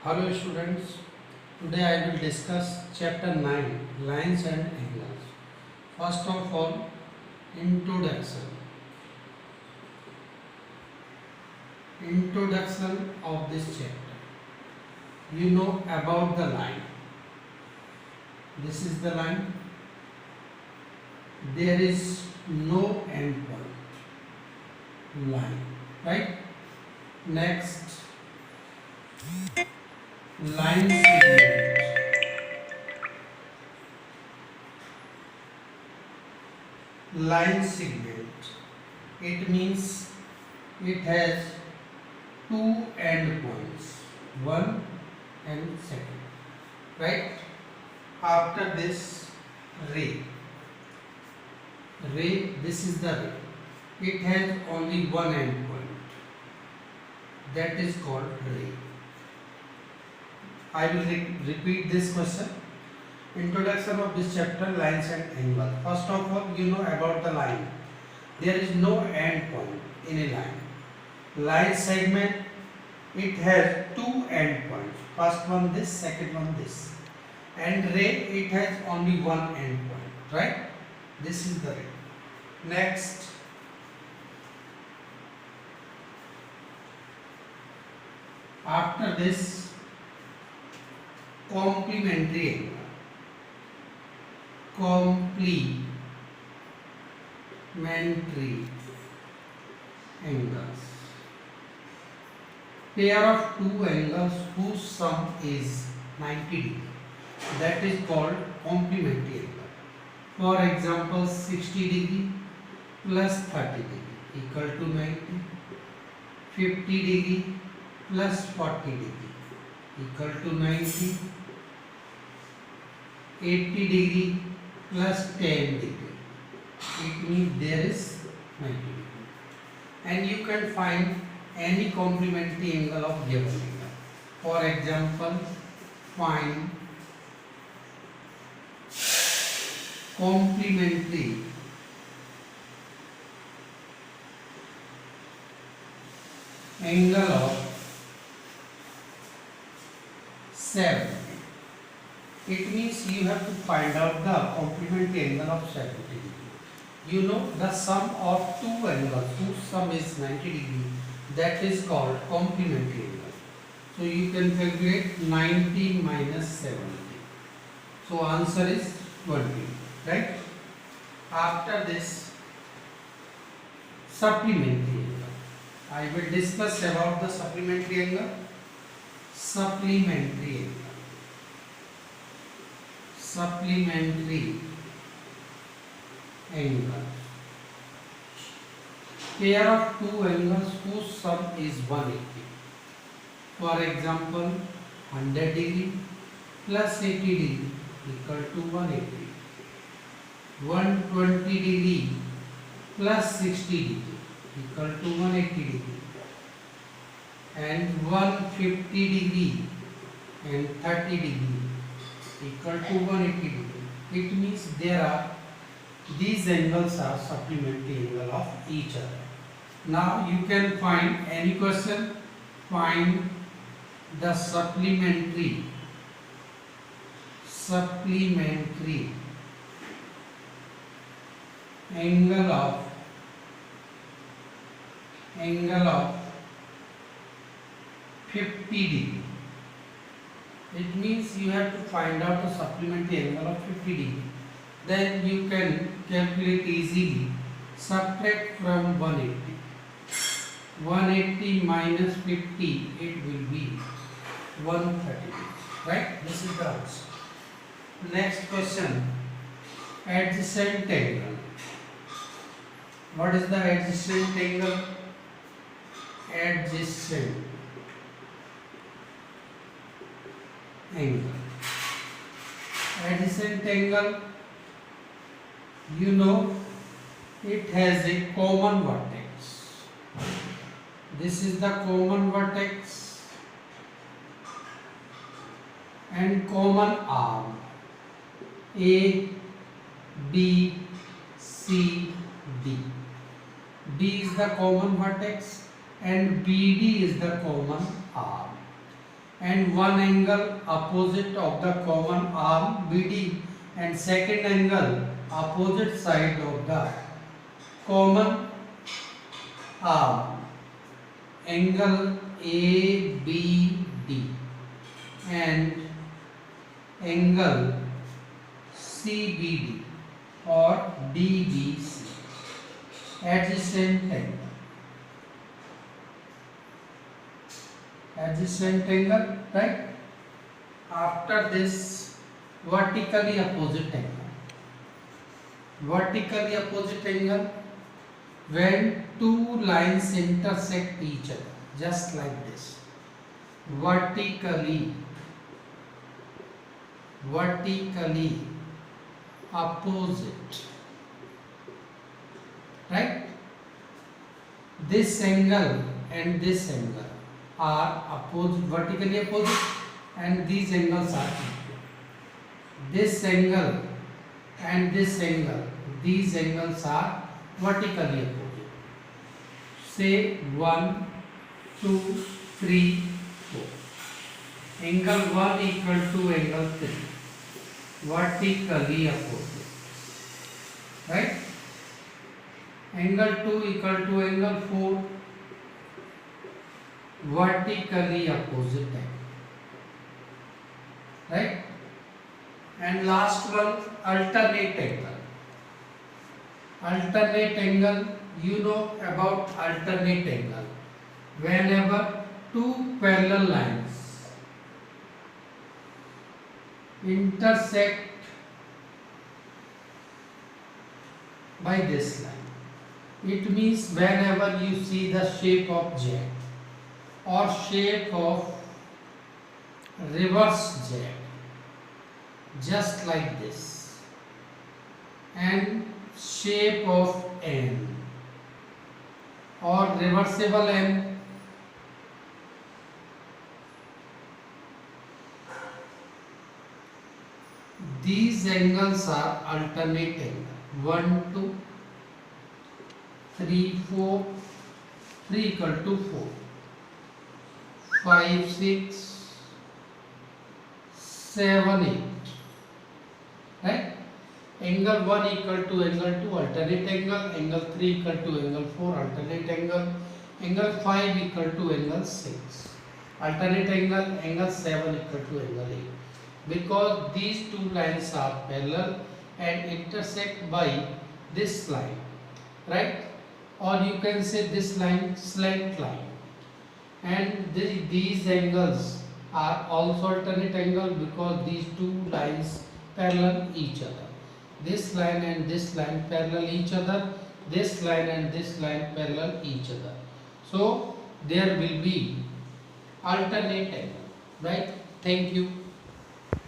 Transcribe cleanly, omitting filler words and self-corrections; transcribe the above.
Hello students, today I will discuss chapter 9 lines and angles. First of all, introduction. Introduction of this chapter. You know about the line. This is the line. There is no end point. Line. Right? Next, line segment. Line segment. It means it has two end points, one and second. Right? After this, ray. Ray, this is the ray. It has only one end point. That is called ray. I will repeat this question. Introduction of this chapter, lines and angle. First of all, you know about the line. There is no end point in a line. Line segment, it has two end points. First one this, second one this. And ray, it has only one end point. Right? This is the ray. Next, after this, complementary angle. Complementary angles. Pair of two angles whose sum is 90 degree. That is called complementary angle. For example, 60 degree plus 30 degree equal to 90. 50 degree plus 40 degree equal to 90. 80 degree plus 10 degree. It means there is 90 degree. And you can find any complementary angle of given angle. For example, find complementary angle of 70. It means you have to find out the complementary angle of 70 degree. You know the sum of two angles whose sum is 90 degree, that is called complementary angle. So you can calculate 90 minus 70. So answer is 20. Right? After this, supplementary angle. I will discuss about the supplementary angle. Supplementary angle. Supplementary angle. Pair of two angles whose sum is 180. For example, 100 degree plus 80 degree equal to 180. 120 degree plus 60 degree equal to 180 degree. And 150 degree and 30 degree equal to 180 degree. It means these angles are supplementary angle of each other. Now you can find any question, find the supplementary angle of 50 degree. It means you have to find out the supplementary angle of 50 degree. Then you can calculate easily. Subtract from 180. 180 minus 50, it will be 130. Right? This is the answer. Next question. Adjacent angle. What is the adjacent angle? Adjacent angle. Adjacent angle, you know, it has a common vertex. This is the common vertex and common arm. A, B, C, D. D is the common vertex and BD is the common arm. and one angle opposite of the common arm BD and second angle opposite side of the common arm, angle ABD and angle CBD or DBC, adjacent angle, right? After this, vertically opposite angle, when two lines intersect each other, just like this, vertically opposite, right? This angle and this angle are opposite, vertically opposite, and these angles are equal. This angle and this angle, these angles are vertically opposite. Say 1, 2, 3, 4. Angle 1 equal to angle 3, vertically opposite, right? Angle 2 equal to angle 4, vertically opposite angle, right? And last one, alternate angle. Alternate angle, you know about alternate angle. Whenever two parallel lines intersect by this line, it means whenever you see the shape of Z or shape of reverse Z, just like this, and shape of N or reversible N, these angles are alternate angle. 1, 2, 3, 4, 3 equal to 4, 5, 6, 7, 8, right? Angle 1 equal to angle 2, alternate angle. Angle 3 equal to angle 4, alternate angle. Angle 5 equal to angle 6, alternate angle. Angle 7 equal to angle 8. Because these two lines are parallel and intersect by this line, right? Or you can say this line, slant line. And these angles are also alternate angle because these two lines parallel each other. This line and this line parallel each other. This line and this line parallel each other. So there will be alternate angle, right? Thank you.